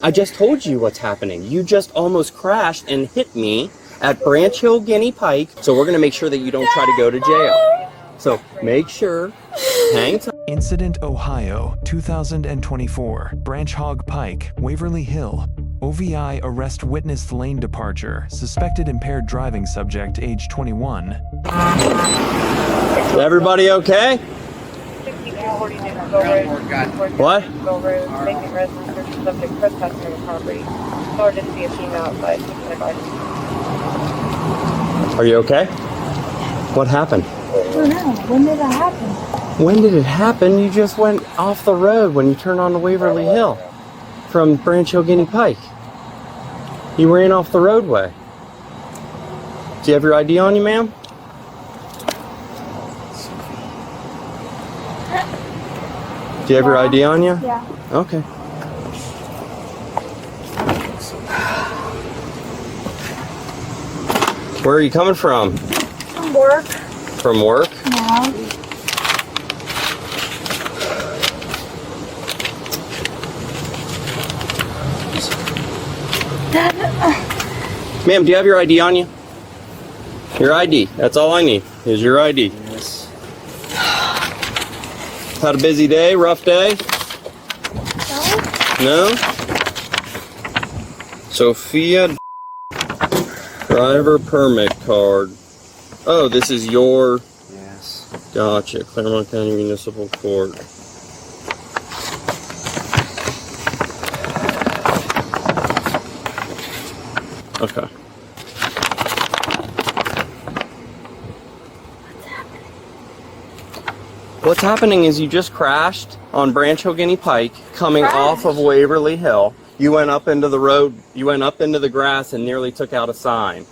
I just told you what's happening. You just almost crashed and hit me at Branch Hill Guinea Pike. So we're going to make sure that you don't try to go to jail. So make sure, hang tight. Incident Ohio, 2024, Branch Hog Pike, Waverly Hill. OVI arrest witnessed lane departure, suspected impaired driving subject, age 21. Everybody okay? What? Are you okay? What happened? I don't know. When did that happen? When did it happen? You just went off the road when you turned on to Waverly Hill from Branch Hill Guinea Pike. You ran off the roadway. Do you have your ID on you, ma'am? Do you have your ID on you? Yeah. Okay. Where are you coming from? From work. From work? Yeah. Ma'am, do you have your ID on you? Your ID. That's all I need is your ID. Yes. Had a busy day? Rough day? No? Sophia driver permit card. Oh, this is your... Yes. Gotcha. Claremont County Municipal Court. Okay. What's happening is you just crashed on Branch Hill Guinea Pike coming off of Waverly Hill. You went up into the road, you went up into the grass and nearly took out a sign.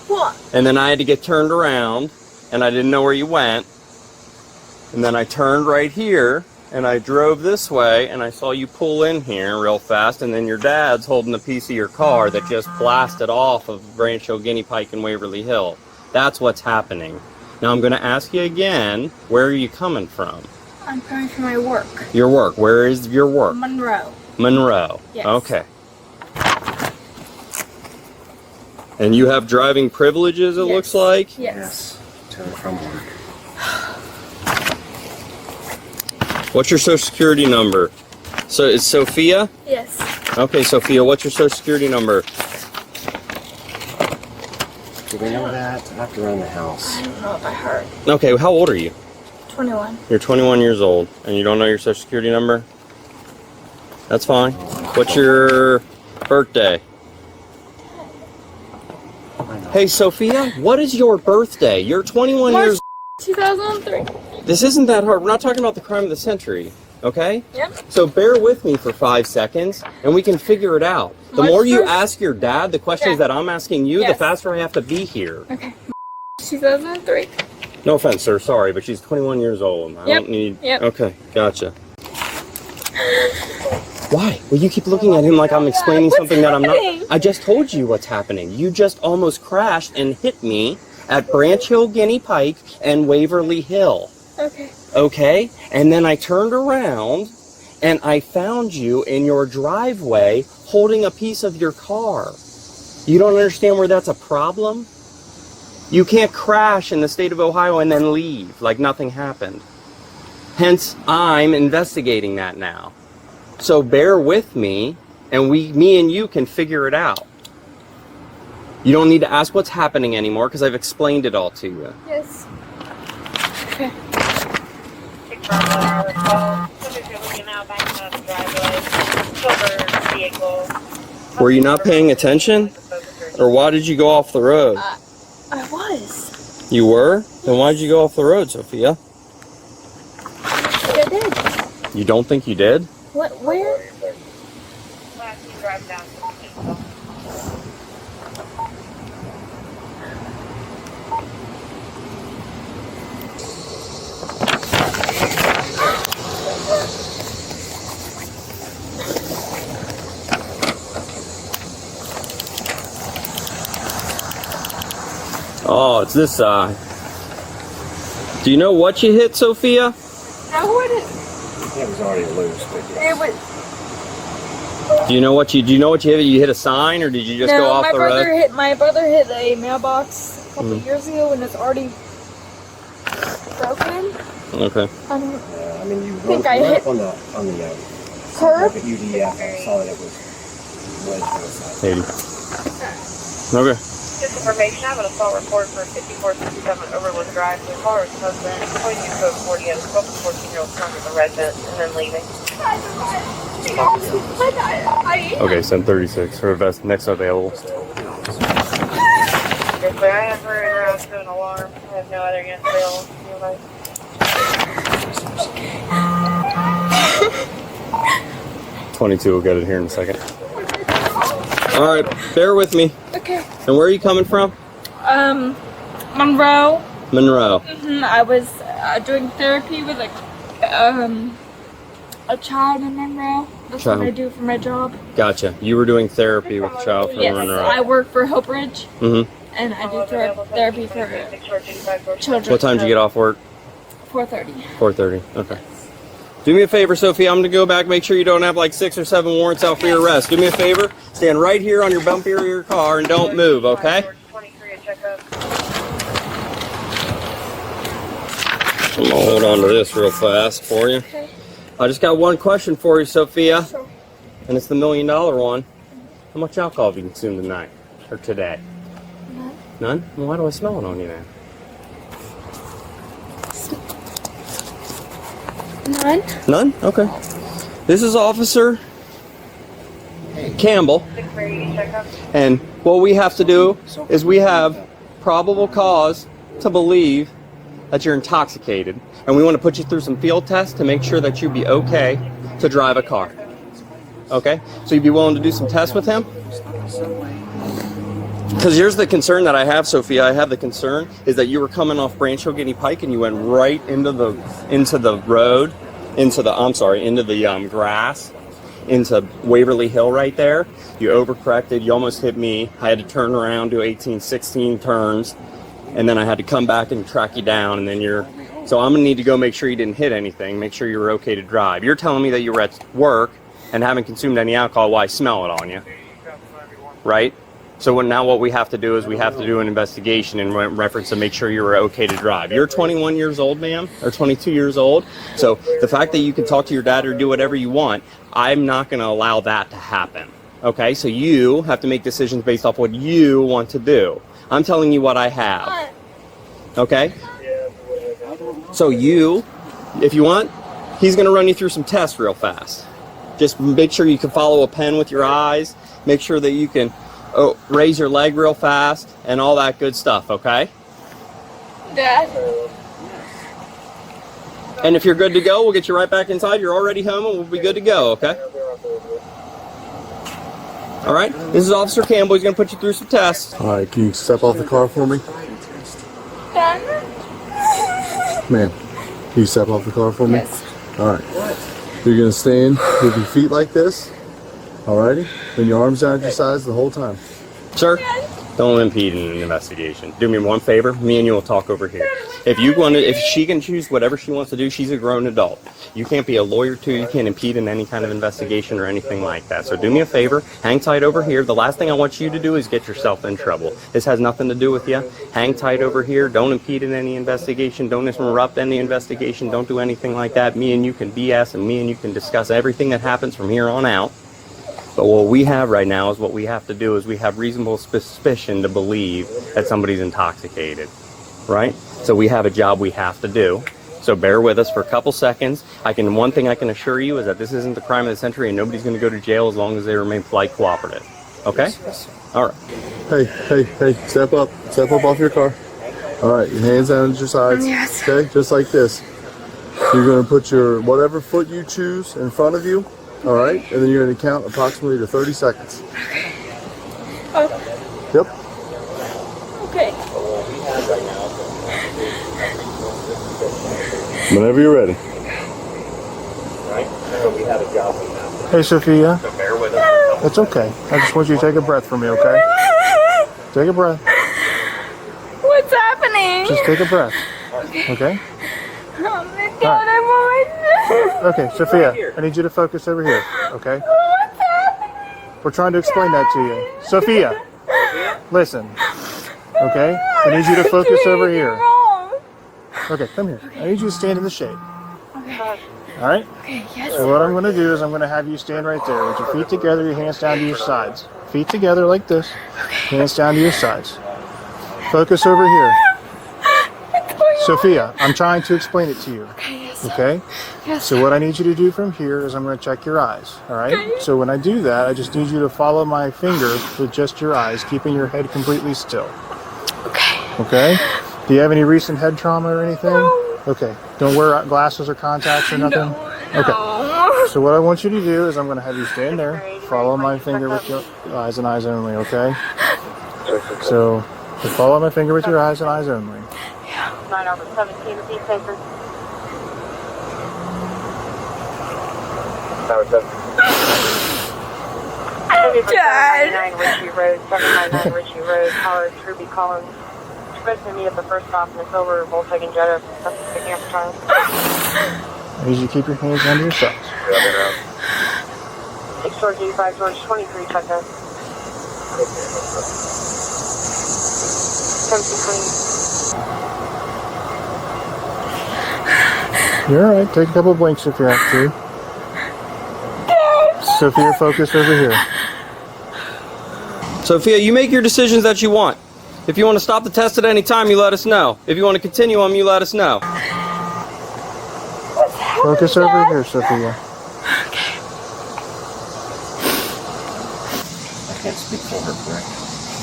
What? And then I had to get turned around and I didn't know where you went. And then I turned right here and I drove this way and I saw you pull in here real fast, and then your dad's holding a piece of your car that just blasted off of Branch Hill Guinea Pike and Waverly Hill. That's what's happening. Now I'm going to ask you again, where are you coming from? I'm coming from my work. Your work. Where is your work? Monroe. Monroe. Yes. Okay. And you have driving privileges, it looks like? Yes. To and from work. What's your social security number? So it's Sophia? Yes. Okay, Sophia, what's your social security number? Do we know that? I have to run the house. I don't know if I heard. Okay, how old are you? 21. You're 21 years old, and you don't know your social security number? That's fine. What's your birthday? Hey, Sophia, what is your birthday? You're 21 March years 2003. This isn't that hard. We're not talking about the crime of the century, okay? Yep. So bear with me for 5 seconds, and we can figure it out. The March more you 1st? ask your dad the questions that I'm asking you, the Yes. faster I have to be here. Okay. 2003. No offense, sir. Sorry, but she's 21 years old. I don't need... Yep. Okay, gotcha. Why? Well, you keep looking at him like I'm explaining What's something that I'm happening? not... I just told you what's happening. You just almost crashed and hit me at Branch Hill Guinea Pike and Waverly Hill. Okay. Okay? And then I turned around and I found you in your driveway holding a piece of your car. You don't understand where that's a problem? You can't crash in the state of Ohio and then leave like nothing happened. Hence, I'm investigating that now. So bear with me, and me and you can figure it out. You don't need to ask what's happening anymore because I've explained it all to you. Yes. Okay. Were you not paying attention? Or why did you go off the road? I was. You were? Then why did you go off the road, Sophia? I did. You don't think you did? What? Where? Oh, it's this side. Do you know what you hit, Sophia? I wouldn't. It was already loose, but It was. Do you know what you hit? You hit a sign, or did you just go off the road? My brother hit a mailbox a couple years ago, and it's already broken. Okay. I don't I mean, you think were I hit on the curb. like a UDF. I saw that it was wedged to the side. 80. Okay. Just information, I have an assault report for 5467 Overwood Drive. The car was husband, pointing to code 40, and spoke to 14-year-old son of the resident, and then leaving. Okay, send 36 for best next available. Yes, but I have her in route to an alarm. I have no other units available. 22 will get it here in a second. All right, bear with me. Okay. And where are you coming from? Monroe. Monroe. I was doing therapy with a child in Monroe. That's what I do for my job. Gotcha. You were doing therapy with a child from Yes, Monroe. I work for Hope Ridge, Mm-hmm. and I do therapy for children. What time did you get off work? 4:30. 4:30. Okay. Do me a favor, Sophie. I'm going to go back, make sure you don't have like 6 or 7 warrants out for your arrest. Do me a favor. Stand right here on your bumper of your car and don't move, okay? I'm going to hold on to this real fast for you. Okay. I just got one question for you, Sophia. Sure. And it's the $1 million one. How much alcohol have you consumed tonight? Or today? None. None? Well, why do I smell it on you then? None. None? Okay. This is Officer Campbell. And what we have to do is we have probable cause to believe that you're intoxicated. And we want to put you through some field tests to make sure that you'd be okay to drive a car. Okay? So you'd be willing to do some tests with him? Because here's the concern that I have, Sophia. I have the concern is that you were coming off Branch Hill Guinea Pike and you went right into the road, into the grass, into Waverly Hill right there. You overcorrected. You almost hit me. I had to turn around, do 18, 16 turns, and then I had to come back and track you down. And then so I'm gonna need to go make sure you didn't hit anything. Make sure you were okay to drive. You're telling me that you were at work and haven't consumed any alcohol. Well, I smell it on you, right? So now what we have to do is we have to do an investigation in reference to make sure you're okay to drive. You're 21 years old, ma'am, or 22 years old. So the fact that you can talk to your dad or do whatever you want, I'm not going to allow that to happen. Okay? So you have to make decisions based off what you want to do. I'm telling you what I have. Okay? So if you want, he's going to run you through some tests real fast. Just make sure you can follow a pen with your eyes. Make sure that you can raise your leg real fast and all that good stuff, okay? Dad. And if you're good to go, we'll get you right back inside. You're already home and we'll be good to go, okay? All right, this is Officer Campbell. He's going to put you through some tests. All right, can you step off the car for me? Dad. Ma'am, can you step off the car for me? Yes. All right. You're going to stand with your feet like this. Alrighty? And your arms down at your sides the whole time. Sir, don't impede in an investigation. Do me one favor. Me and you will talk over here. If she can choose whatever she wants to do, she's a grown adult. You can't be a lawyer too. You can't impede in any kind of investigation or anything like that. So do me a favor. Hang tight over here. The last thing I want you to do is get yourself in trouble. This has nothing to do with you. Hang tight over here. Don't impede in any investigation. Don't interrupt any investigation. Don't do anything like that. Me and you can BS and me and you can discuss everything that happens from here on out. But what we have right now is what we have to do is we have reasonable suspicion to believe that somebody's intoxicated, right? So we have a job we have to do. So bear with us for a couple seconds. One thing I can assure you is that this isn't the crime of the century and nobody's going to go to jail as long as they remain polite, cooperative. Okay? All right. Hey, step up off your car. All right, your hands down at your sides. Yes. Okay, just like this. You're going to put your whatever foot you choose in front of you. All right, and then you're going to count approximately to 30 seconds. Okay. Oh. Yep. Okay. Whenever you're ready. Hey, Sophia. Bear with us. It's okay. I just want you to take a breath for me, okay? Take a breath. What's happening? Just take a breath. Okay? Oh my God, I want. Okay, Sophia, I need you to focus over here, okay? What's happening? We're trying to explain that to you. Sophia, listen. Okay? I need you to focus over here. Okay, come here. I need you to stand in the shade. Okay. All right? Okay, yes. So what I'm going to do is I'm going to have you stand right there with your feet together, your hands down to your sides. Feet together like this. Hands down to your sides. Focus over here. Sophia, I'm trying to explain it to you. Okay, yes. Okay? Yes. So what I need you to do from here is I'm going to check your eyes. All right? So when I do that, I just need you to follow my finger with just your eyes, keeping your head completely still. Okay. Okay? Do you have any recent head trauma or anything? No. Okay. Don't wear glasses or contacts or nothing? No. Okay. So what I want you to do is I'm going to have you stand there, follow my finger with your eyes and eyes only, okay? So follow my finger with your eyes and eyes only. 9/17, repeat paper. Dad. 799 Ritchie Road, 799 Ritchie Road, caller Ruby Collins. Supposed to meet at the first stop in the silver Volkswagen Jetta, picking up the child. I need you to keep your hands under your sides. 6 George 85 George 23, check out. 1720. You're alright. Take a couple of blinks if you have to. Sophia, focus over here. Sophia, you make your decisions that you want. If you want to stop the test at any time, you let us know. If you want to continue them, you let us know. Focus over here, Sophia. I can't speak for her, correct?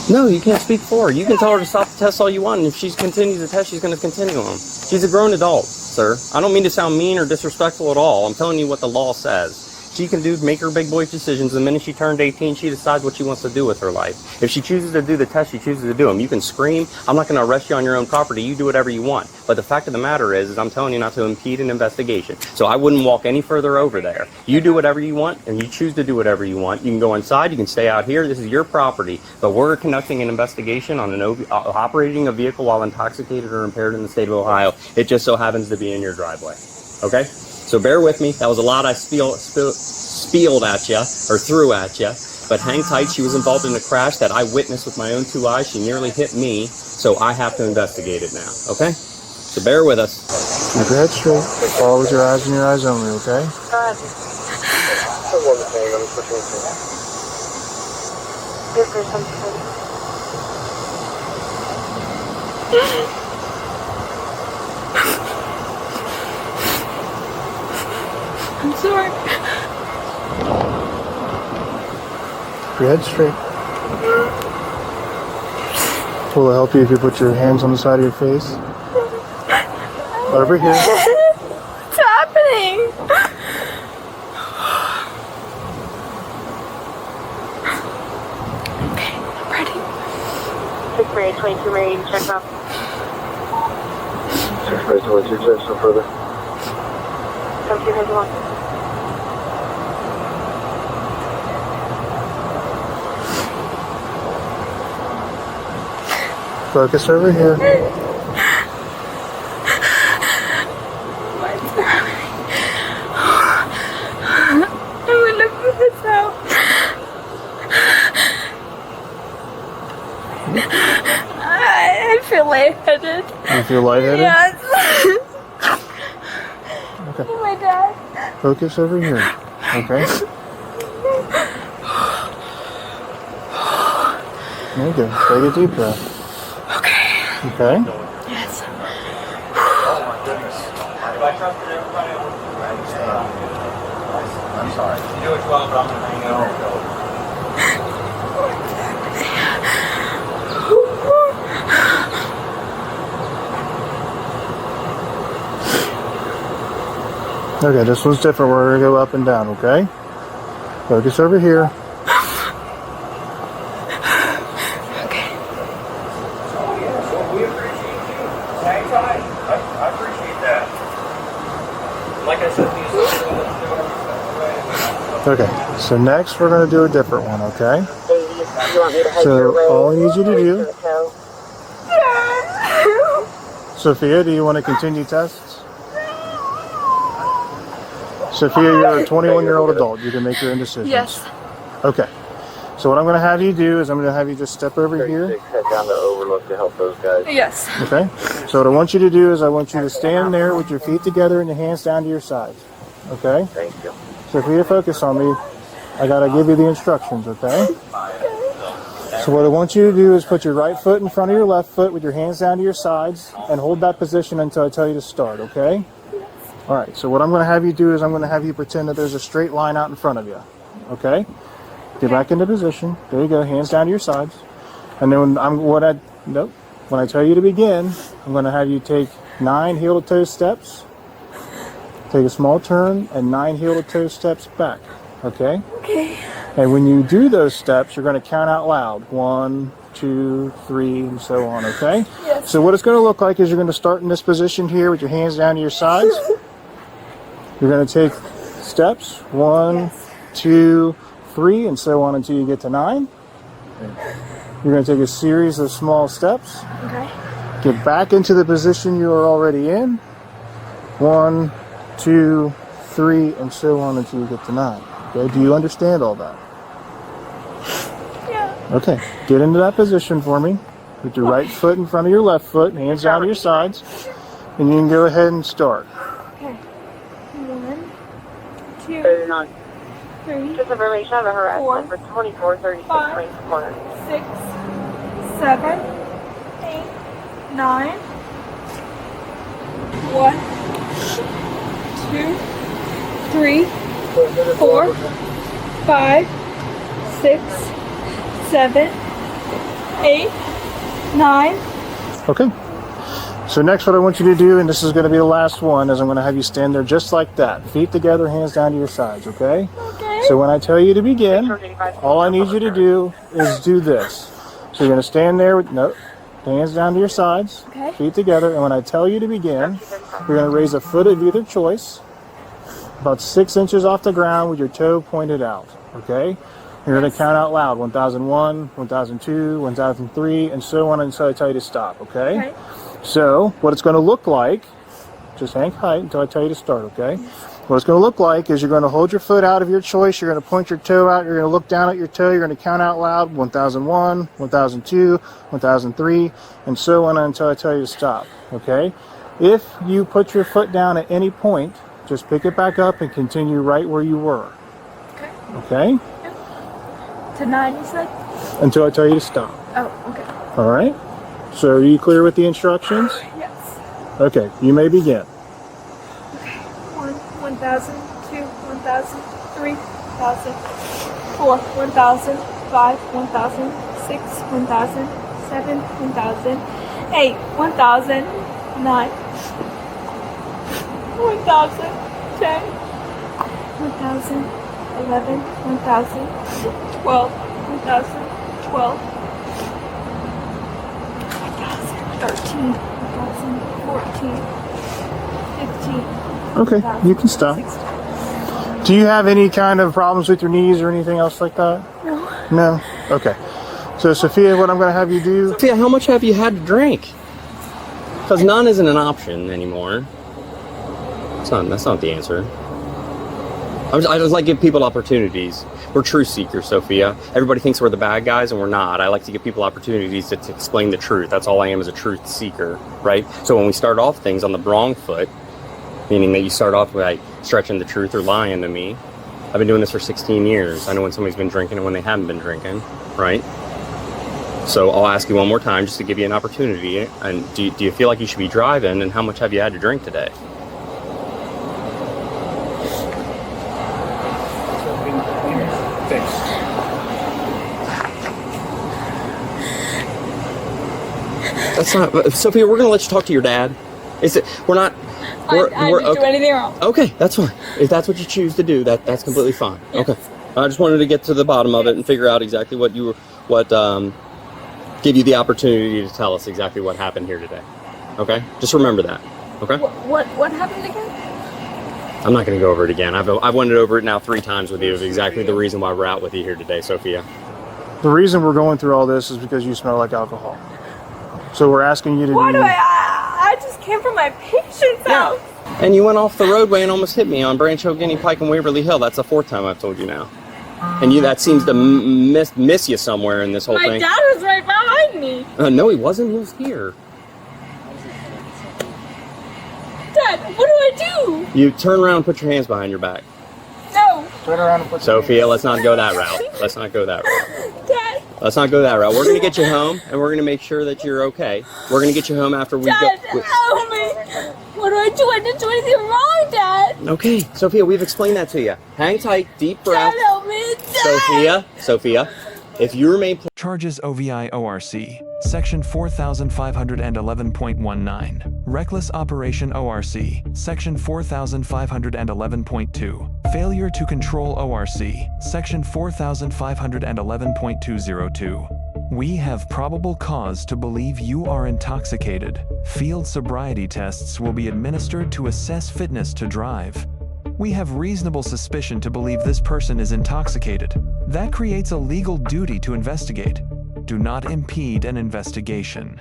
No, you can't speak for her. You can tell her to stop the test all you want, and if she continues the test, she's going to continue them. She's a grown adult, sir. I don't mean to sound mean or disrespectful at all. I'm telling you what the law says. She can make her big boy decisions. The minute she turned 18, she decides what she wants to do with her life. If she chooses to do the test, she chooses to do them. You can scream. I'm not going to arrest you on your own property. You do whatever you want. But the fact of the matter is I'm telling you not to impede an investigation. So I wouldn't walk any further over there. You do whatever you want, and you choose to do whatever you want. You can go inside. You can stay out here. This is your property. But we're conducting an investigation on operating a vehicle while intoxicated or impaired in the state of Ohio. It just so happens to be in your driveway. Okay? So bear with me. That was a lot I spieled at you, or threw at you. But hang tight. She was involved in a crash that I witnessed with my own 2 eyes. She nearly hit me, so I have to investigate it now. Okay? So bear with us. Keep your head straight. Follow with your eyes and your eyes only, okay? Go ahead. This is something. I'm sorry. Keep your head straight. Will it help you if you put your hands on the side of your face? Over here. What's happening? Okay, I'm ready. 6 Mary 22 Mary, check out. 6 Mary 22, check no further. 17 has 1. Focus over here. What's happening? I'm gonna put this out. I feel lightheaded. You feel lightheaded? Yes. Okay. Oh my dad. Focus over here. Okay? There you go. Take a deep breath. Okay? Yes. Oh my goodness. If I trusted everybody, I would I'm sorry. You do it well, but I'm going to hang out. Okay, this one's different. We're going to go up and down, okay? Focus over here. Okay, so next we're going to do a different one, okay? So all I need you to do... Sophia, do you want to continue tests? Sophia, you're a 21-year-old adult. You can make your own decisions. Yes. Okay. So what I'm going to have you do is I'm going to have you just step over here. Head down to overlook to help those guys. Yes. Okay? So what I want you to do is I want you to stand there with your feet together and your hands down to your sides. Okay? Thank you. So for you to focus on me, I got to give you the instructions, okay? So what I want you to do is put your right foot in front of your left foot with your hands down to your sides and hold that position until I tell you to start, okay? All right, so what I'm going to have you do is I'm going to have you pretend that there's a straight line out in front of you, okay? Get back into position. There you go, hands down to your sides. And then when I tell you to begin, I'm going to have you take 9 heel-to-toe steps, take a small turn, and 9 heel-to-toe steps back, okay? Okay. And when you do those steps, you're going to count out loud. 1, 2, 3, and so on, okay? Yes. So what it's going to look like is you're going to start in this position here with your hands down to your sides. You're going to take steps, 1, 2, 3, and so on until you get to 9. You're going to take a series of small steps. Okay. Get back into the position you are already in. 1, 2, 3, and so on until you get to 9. Okay, do you understand all that? Yeah. Okay, get into that position for me. With your right foot in front of your left foot, hands down to your sides, and you can go ahead and start. Okay. 1, 2, 39. 3, Just information of a harassment for 2436 5, Range Corner. 6, 7, 8, 9. 1, 2, 3, 4, 5, 6, 7, 8, 9. Okay. So next what I want you to do, and this is going to be the last one, is I'm going to have you stand there just like that. Feet together, hands down to your sides, okay? Okay. So when I tell you to begin, all I need you to do is do this. So you're going to stand there with hands down to your sides, Okay. feet together, and when I tell you to begin, you're going to raise a foot of either choice, about 6 inches off the ground with your toe pointed out, okay? You're going to count out loud, 1001, 1002, 1003, and so on until I tell you to stop, okay? Okay. So what it's going to look like, just hang tight until I tell you to start, okay? What it's going to look like is you're going to hold your foot out of your choice, you're going to point your toe out, you're going to look down at your toe, you're going to count out loud, 1001, 1002, 1003, and so on until I tell you to stop, okay? If you put your foot down at any point, just pick it back up and continue right where you were. Okay. Okay? To 9, you said? Until I tell you to stop. Oh, okay. All right? So are you clear with the instructions? Yes. Okay, you may begin. 1, 1000, 2, 1000, 3, 1000, 4, 1000, 5, 1000, 6, 1000, 7, 1000, 8, 1000, 9, 1000, 10, 1000, 11, 1000, 12, 1000, 12, 13, 1000, 14, 15. Okay, you can stop. 16. Do you have any kind of problems with your knees or anything else like that? No. No? Okay. So, Sophia, what I'm going to have you do... Sophia, how much have you had to drink? Because none isn't an option anymore. That's not the answer. I just like to give people opportunities. We're truth seekers, Sophia. Everybody thinks we're the bad guys, and we're not. I like to give people opportunities to explain the truth. That's all I am, is a truth seeker, right? So when we start off things on the wrong foot, meaning that you start off by stretching the truth or lying to me. I've been doing this for 16 years. I know when somebody's been drinking and when they haven't been drinking, right? So I'll ask you one more time just to give you an opportunity. And do you feel like you should be driving, and how much have you had to drink today? That's not, Sophia, we're going to let you talk to your dad. We're not... I didn't do anything wrong. Okay, that's fine. If that's what you choose to do, that's completely fine. Yes. Okay. I just wanted to get to the bottom of it and figure out exactly what give you the opportunity to tell us exactly what happened here today. Okay? Just remember that. Okay? What happened again? I'm not going to go over it again. I've went over it now 3 times with you of exactly the reason why we're out with you here today, Sophia. The reason we're going through all this is because you smell like alcohol. So we're asking you to Why do I just came from my patient's house. And you went off the roadway and almost hit me on Branch Oak, Guinea Pike, and Waverly Hill. That's the 4th time I've told you now. And that seems to miss you somewhere in this whole My thing. dad was right behind me. No, he wasn't. He was here. Dad, what do I do? You turn around and put your hands behind your back. No. Turn around and put Sophia, let's not go that route. Let's not go that route. Dad. Let's not go that route. We're going to get you home, and we're going to make sure that you're okay. We're going to get you home after we Dad, go. help me. What do I do? I didn't do anything wrong, Dad. Okay, Sophia, we've explained that to you. Hang tight, deep breath. Dad, help me. Dad. Sophia, if you remain... Charges OVI ORC, Section 4511.19. Reckless Operation ORC, Section 4511.2. Failure to Control ORC, Section 4511.202. We have probable cause to believe you are intoxicated. Field sobriety tests will be administered to assess fitness to drive. We have reasonable suspicion to believe this person is intoxicated. That creates a legal duty to investigate. Do not impede an investigation.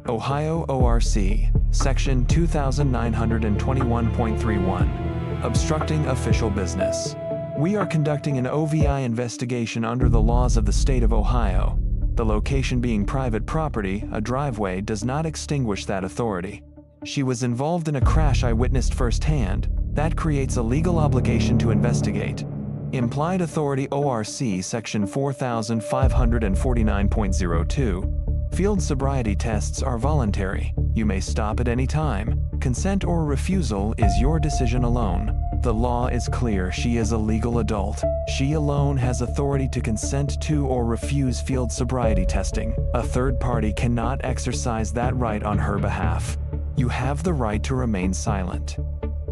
Ohio ORC, Section 2921.31. Obstructing official business. We are conducting an OVI investigation under the laws of the state of Ohio. The location being private property, a driveway, does not extinguish that authority. She was involved in a crash I witnessed firsthand. That creates a legal obligation to investigate. Implied authority ORC Section 4549.02. Field sobriety tests are voluntary. You may stop at any time. Consent or refusal is your decision alone. The law is clear. She is a legal adult. She alone has authority to consent to or refuse field sobriety testing. A third party cannot exercise that right on her behalf. You have the right to remain silent.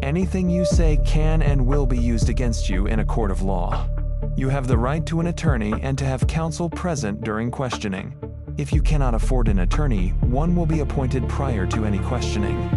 Anything you say can and will be used against you in a court of law. You have the right to an attorney and to have counsel present during questioning. If you cannot afford an attorney, one will be appointed prior to any questioning.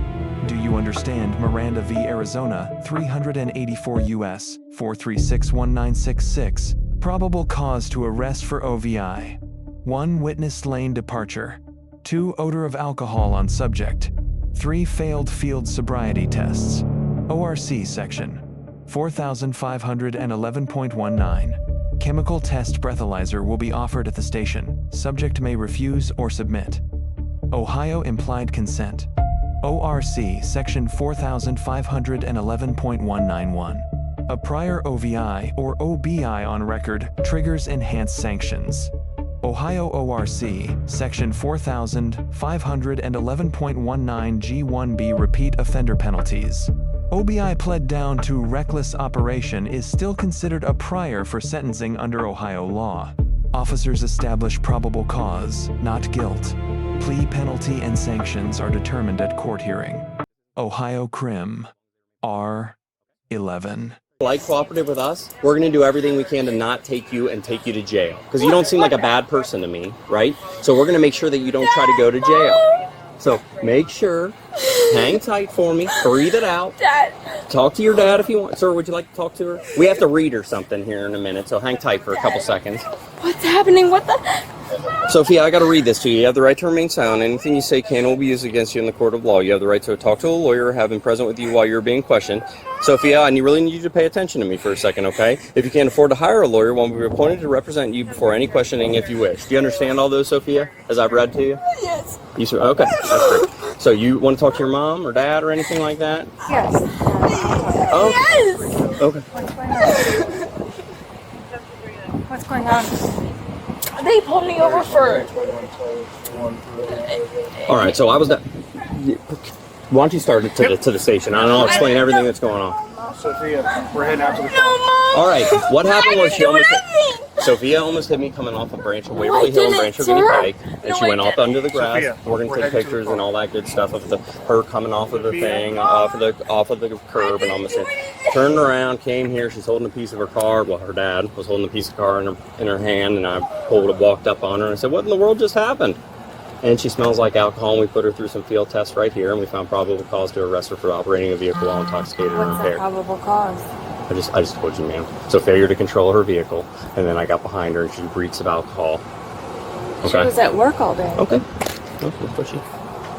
Do you understand Miranda v. Arizona, 384 U.S. 4361966? Probable cause to arrest for OVI. 1. Witness lane departure. 2. Odor of alcohol on subject. 3. Failed field sobriety tests. ORC Section 4511.19. Chemical test breathalyzer will be offered at the station. Subject may refuse or submit. Ohio implied consent. ORC Section 4511.191. A prior OVI or OBI on record triggers enhanced sanctions. Ohio ORC Section 4511.19 G1B repeat offender penalties. OBI pled down to reckless operation is still considered a prior for sentencing under Ohio law. Officers establish probable cause, not guilt. Plea penalty and sanctions are determined at court hearing. Ohio Crim. R. 11. Like cooperative with us, we're going to do everything we can to not take you and take you to jail. Because you don't seem like a bad person to me, right? So we're going to make sure that you don't try to go to jail. So make sure, hang tight for me, breathe it out. Dad. Talk to your dad if you want. Sir, would you like to talk to her? We have to read her something here in a minute, so hang tight for a couple seconds. What's happening? What the? Sophia, I got to read this to you. You have the right to remain silent. Anything you say can or will be used against you in the court of law. You have the right to talk to a lawyer or have him present with you while you're being questioned. Sophia, I really need you to pay attention to me for a second, okay? If you can't afford to hire a lawyer, one will be appointed to represent you before any questioning if you wish. Do you understand all those, Sophia, as I've read to you? Yes. Okay, that's great. So you want to talk to your mom or dad or anything like that? Yes. Oh. Yes. Okay. What's going on? They pulled me over for. All right, so I was... Why don't you start it to the station? I'll explain everything that's going on. Sophia, we're heading out to the car. No, Mom. All right, what happened was she almost... Nothing. Sophia almost hit me coming off of Waverly Hill and Branch O'Guinea Pike, and she went off under the grass. Sophia, We're gonna take pictures and all that good stuff of her coming off of the thing, off of the curb, and almost turned around, came here. She's holding a piece of her car. Well, her dad was holding a piece of car in her hand, and I walked up on her and said, "What in the world just happened?" And she smells like alcohol, and we put her through some field tests right here, and we found probable cause to arrest her for operating a vehicle while intoxicated or impaired. Probable cause? I just told you, ma'am. So failure to control her vehicle, and then I got behind her, and she reeks of alcohol. Okay. She was at work all day. Okay. Oh, we'll push you.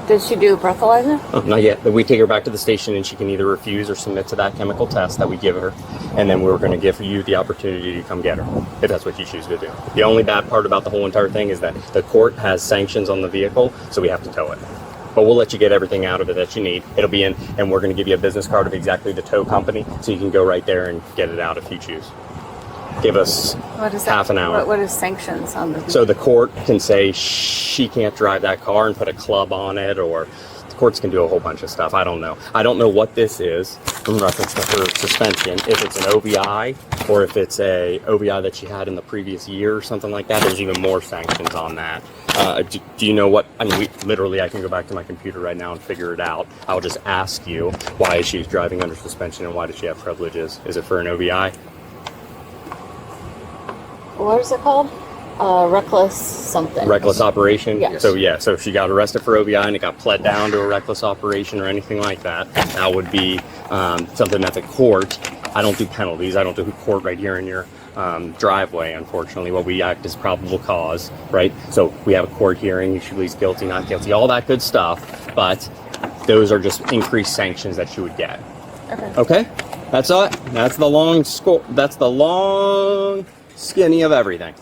Did she do breathalyzer? Oh, not yet, but we take her back to the station and she can either refuse or submit to that chemical test that we give her. And then we're going to give you the opportunity to come get her, if that's what you choose to do. The only bad part about the whole entire thing is that the court has sanctions on the vehicle, so we have to tow it. But we'll let you get everything out of it that you need. It'll be in, and we're going to give you a business card of exactly the tow company, so you can go right there and get it out if you choose. Give us half an hour. What is sanctions on the? So the court can say she can't drive that car and put a club on it, or the courts can do a whole bunch of stuff. I don't know. I don't know what this is in reference to her suspension. If it's an OVI or if it's a OVI that she had in the previous year or something like that, there's even more sanctions on that. Do you know what? I mean, I can go back to my computer right now and figure it out. I'll just ask you, why is she driving under suspension and why does she have privileges? Is it for an OVI? What is it called? Reckless something. Reckless operation? Yes. So if she got arrested for OVI and it got pled down to a reckless operation or anything like that, that would be something that the court, I don't do penalties, I don't do court right here in your driveway, unfortunately. What we act is probable cause, right? So we have a court hearing, you should plead guilty, not guilty, all that good stuff, but those are just increased sanctions that you would get. Okay? That's it. That's the long score. That's the long skinny of everything.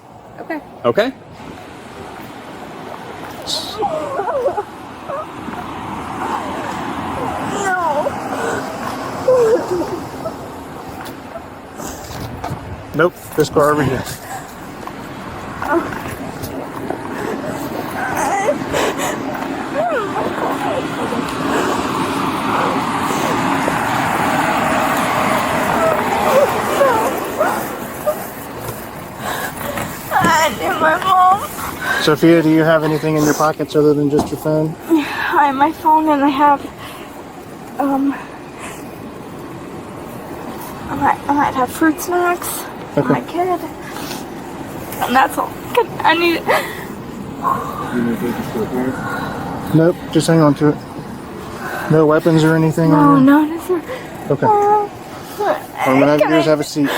Okay? Nope, this car over here. My mom. Sophia, do you have anything in your pockets other than just your phone? I have my phone and I have I might have fruit snacks for my kid. And that's all. I need it. Nope, just hang on to it. No weapons or anything? No, on no, this is. Okay. What I'm gonna have you do is have a seat.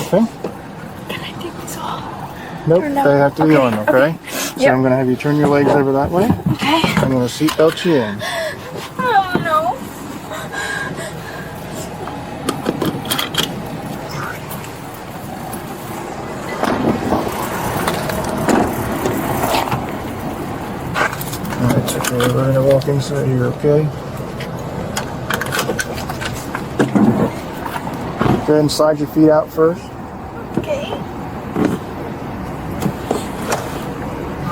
Okay? Can I take this off? Nope, no? they have to be on, okay? So Yep. I'm gonna have you turn your legs over that way. Okay. I'm gonna seatbelt you in. Oh no. Alright, so we're gonna walk inside here, okay? Go ahead and slide your feet out first. Okay.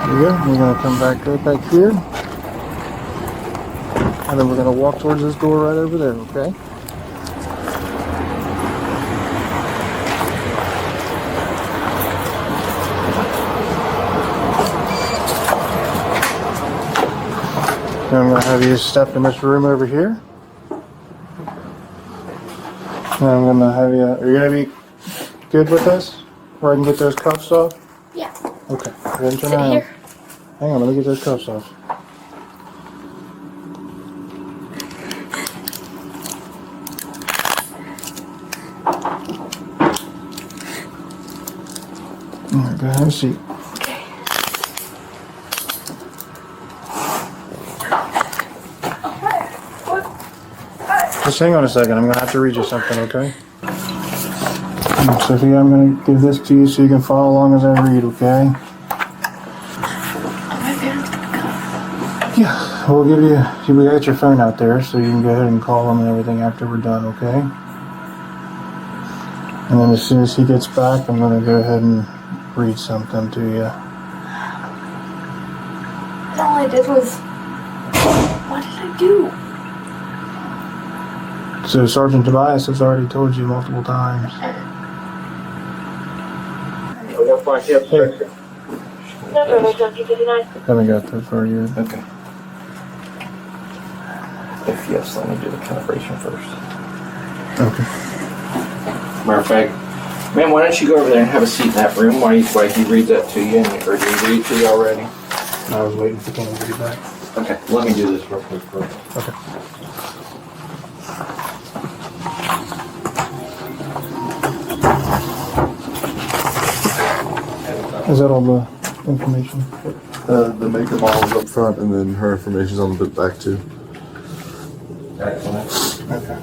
There you go. We're gonna come back right back here. And then we're gonna walk towards this door right over there, okay? Then I'm gonna have you step in this room over here. And I'm gonna have you, are you gonna be good with this? Where I can get those cuffs off? Yeah. Okay. Go ahead and turn Sit around. here. Hang on, let me get those cuffs off. Alright, go ahead and have a seat. Just hang on a second, I'm gonna have to read you something, okay? Sophia, I'm gonna give this to you so you can follow along as I read, okay? My parents gonna come. Yeah, we'll give you, we got your phone out there so you can go ahead and call them and everything after we're done, okay? And then as soon as he gets back, I'm gonna go ahead and read something to you. All I did was. What did I do? So Sergeant Tobias has already told you multiple times. Here, haven't got that far yet. Okay. If yes, let me do the calibration first. Okay. Matter of fact, man, why don't you go over there and have a seat in that room while he reads that to you, or did he read it to you already? I was waiting for Kenny to get back. Okay, let me do this real quick first. Okay. Is that all the information? The make and model's up front, and then her information's on the back too. Excellent. Okay.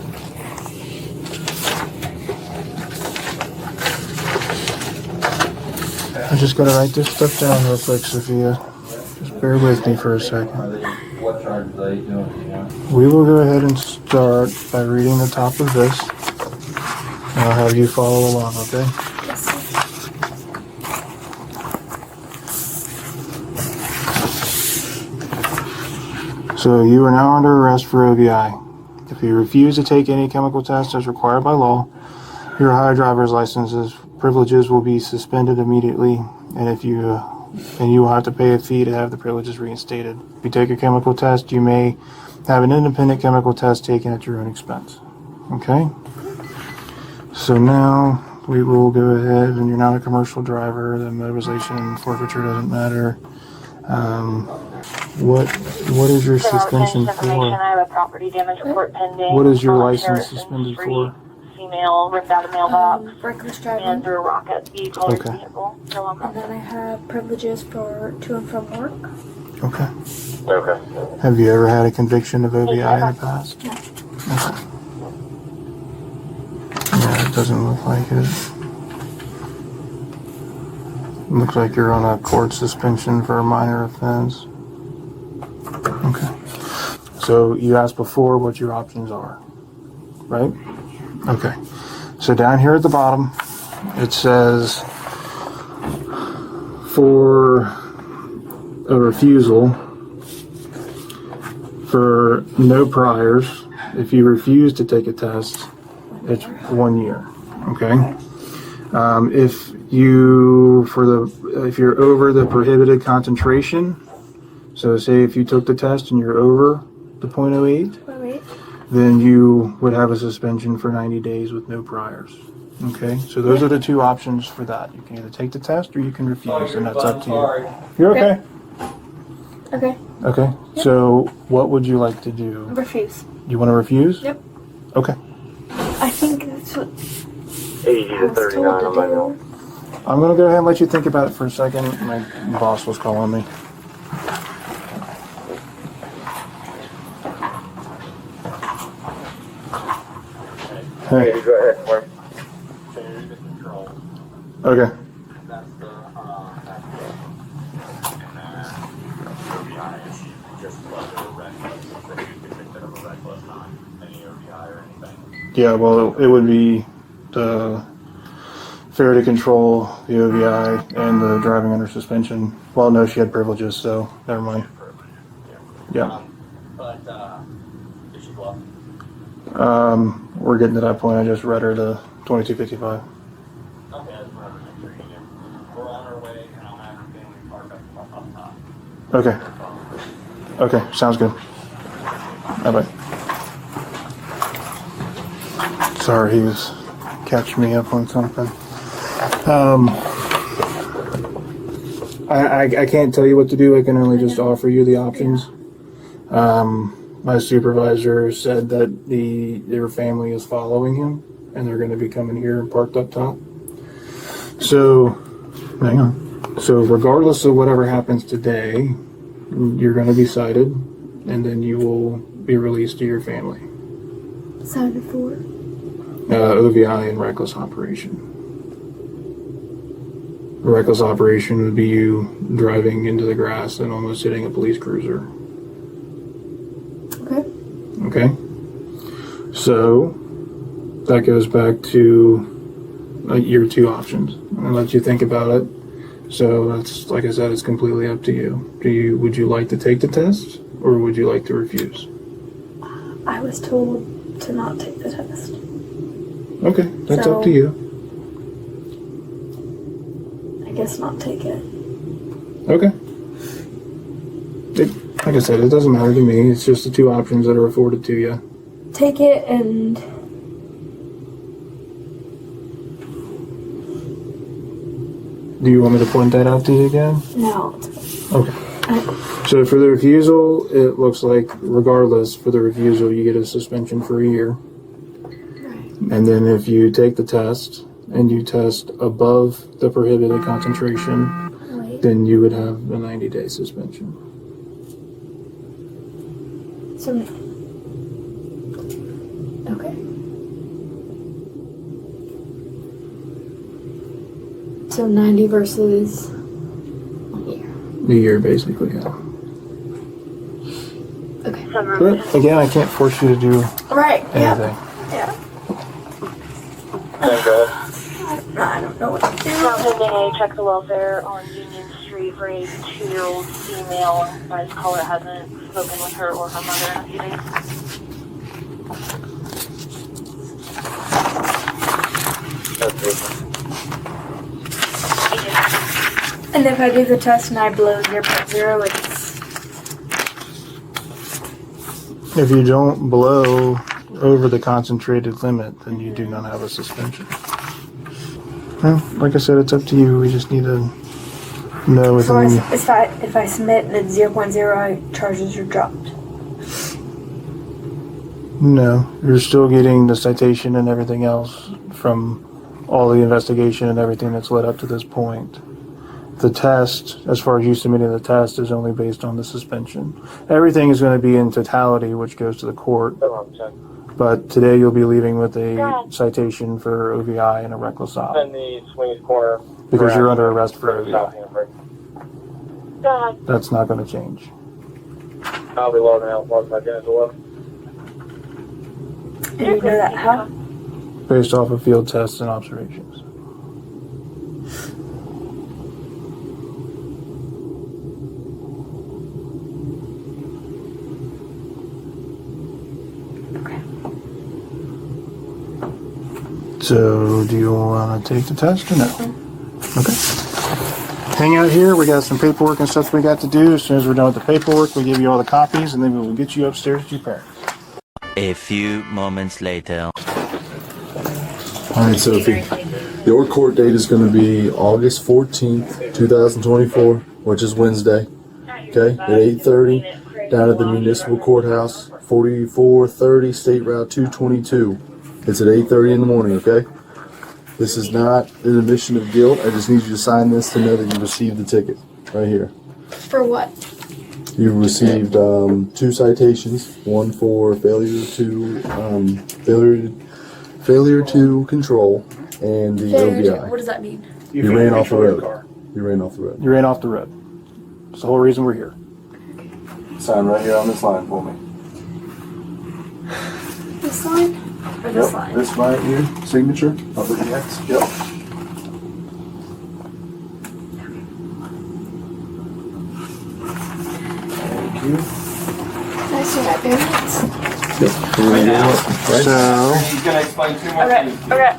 I'm just gonna write this stuff down real quick, Sophia. Just bear with me for a second. What charge are they doing? You know? We will go ahead and start by reading the top of this. And I'll have you follow along, okay? Yes, sir. So you are now under arrest for OVI. If you refuse to take any chemical test as required by law, your higher driver's licenses privileges will be suspended immediately, and you will have to pay a fee to have the privileges reinstated. If you take a chemical test, you may have an independent chemical test taken at your own expense. Okay? So now we will go ahead, and you're not a commercial driver. The motorization and forfeiture doesn't matter. What is your suspension for? I have a property damage report pending. What is your license Harrison suspended Street, for? Female ripped out a mailbox Reckless and driving. threw a rock at the colored Okay. vehicle. So I'm And then I have privileges for to and from work. Okay. Okay. Have you ever had a conviction of OVI in the past? No. Okay. Yeah, it doesn't look like it. It looks like you're on a court suspension for a minor offense. Okay. So you asked before what your options are, right? Okay. So down here at the bottom, it says for a refusal for no priors, if you refuse to take a test, it's 1 year. Okay. If you're over the prohibited concentration, so say if you took the test and you're over the 0.08, Wait. then you would have a suspension for 90 days with no priors. Okay, so those are the two options for that. You can either take the test or you can refuse, and that's up to you. You're okay? Okay. Okay, so what would you like to do? Refuse. You want to refuse? Yep. Okay. I think that's what 80 I to was 39 told to on my do. note. I'm going to go ahead and let you think about it for a second. My boss was calling me. Hey. Go ahead, Mark. Okay. Yeah, well, it would be the fair to control, the OVI, and the driving under suspension. Well, no, she had privileges, so never mind. Yeah. We're getting to that point. I just read her the 2255. Okay. Okay, sounds good. Bye-bye. Sorry, he was catching me up on something. I can't tell you what to do. I can only just offer you the options. My supervisor said that their family is following him, and they're going to be coming here and parked up top. So, hang on. So regardless of whatever happens today, you're going to be cited, and then you will be released to your family. Cited for. OVI and reckless operation. A reckless operation would be you driving into the grass and almost hitting a police cruiser. Okay. Okay? So, that goes back to your two options. I'll let you think about it. So that's, like I said, it's completely up to you. Would you like to take the test, or would you like to refuse? I was told to not take the test. Okay, that's up to you. I guess not take it. Okay. Like I said, it doesn't matter to me. It's just the two options that are afforded to you. Take it and Do you want me to point that out to you again? no. Okay. So for the refusal, it looks like regardless, for the refusal, you get a suspension for a year. And then if you take the test and you test above the prohibited concentration, then you would have a 90-day suspension. So, okay. So 90 versus 1 year. A year, basically, yeah. Okay. But again, I can't force you to do Right. anything. Yeah. I don't know what to do. Now pending a check the welfare on Union Street for a 2-year-old female. Advised caller hasn't spoken with her or her mother in a few days. And if I do the test and I blow 0.0, it's... If you don't blow over the concentrated limit, then you do not have a suspension. Well, like I said, it's up to you. We just need to know So within... if I submit and it's 0.0, charges are dropped. No, you're still getting the citation and everything else from all the investigation and everything that's led up to this point. The test, as far as you submitting the test, is only based on the suspension. Everything is going to be in totality, which goes to the court. But today you'll be leaving with a citation for OVI and a reckless op. In the swings corner. Because you're under arrest for OVI. God. That's not going to change. I'll be logging back in as well. And you know that how? Based off of field tests and observations. So, do you want to take the test or no? Okay. Hang out here. We got some paperwork and stuff we got to do. As soon as we're done with the paperwork, we give you all the copies, and then we will get you upstairs to your parents. A few moments later. All right, Sophie. Your court date is going to be August 14th, 2024, which is Wednesday. Okay, at 8:30, down at the municipal courthouse, 4430 State Route 222. It's at 8:30 in the morning, okay? This is not an admission of guilt. I just need you to sign this to know that you received the ticket right here. For what? You received 2 citations, one for failure to control and the OVI. What does that mean? You ran off the road. You ran off the road. You ran off the road. That's the whole reason we're here. Sign right here on this line for me. This line? Or this line? This right here, signature, over the X. Yep. Thank you. Can I see my parents? Yep. So, He's going to explain 2 more Okay, things. okay.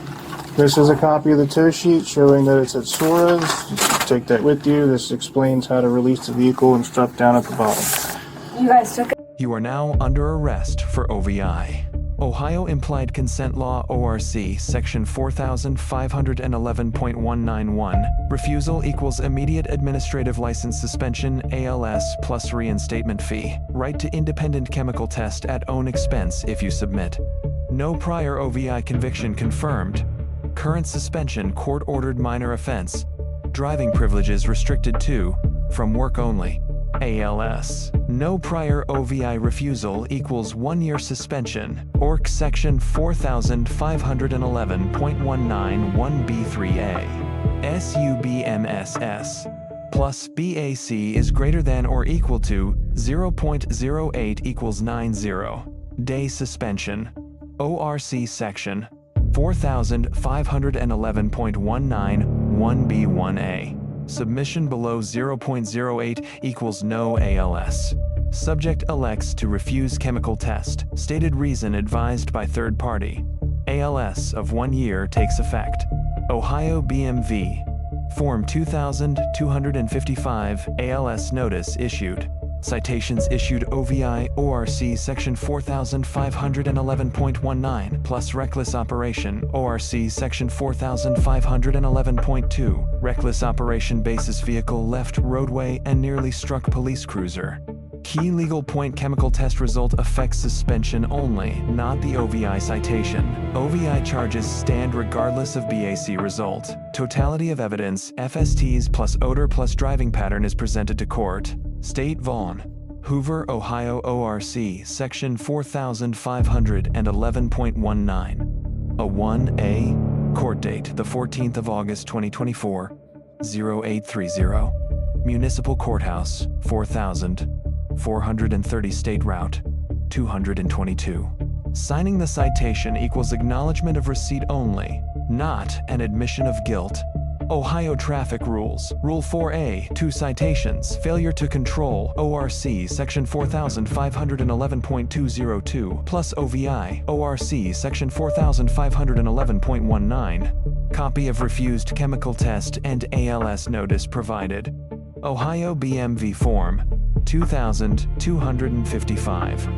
this is a copy of the tow sheet showing that it's at Sora's. Just take that with you. This explains how to release the vehicle and stuff down at the bottom. You guys took it? You are now under arrest for OVI. Ohio Implied Consent Law ORC Section 4511.191. Refusal equals immediate administrative license suspension, ALS, plus reinstatement fee. Right to independent chemical test at own expense if you submit. No prior OVI conviction confirmed. Current suspension court-ordered minor offense. Driving privileges restricted to from work only. ALS. No prior OVI refusal equals 1 year suspension. ORC Section 4511.191B3A. SUBMSS. Plus BAC is greater than or equal to 0.08 equals 90. Day suspension. ORC Section 4511.191B1A. Submission below 0.08 equals no ALS. Subject elects to refuse chemical test. Stated reason advised by third party. ALS of 1 year takes effect. Ohio BMV. Form 2255 ALS notice issued. Citations issued OVI ORC Section 4511.19 plus reckless operation ORC Section 4511.2 reckless operation basis vehicle left roadway and nearly struck police cruiser. Key legal point: chemical test result affects suspension only, not the OVI citation. OVI charges stand regardless of BAC result. Totality of evidence, FSTs plus odor plus driving pattern is presented to court. State Vaughan, Hoover, Ohio ORC, Section 4511.19. A 1A, court date, the 14th of August 2024, 0830. Municipal Courthouse, 430 State Route, 222. Signing the citation equals acknowledgement of receipt only, not an admission of guilt. Ohio Traffic Rules, Rule 4A, 2 citations, failure to control, ORC, Section 4511.202, plus OVI, ORC, Section 4511.19. Copy of refused chemical test and ALS notice provided. Ohio BMV Form 2255.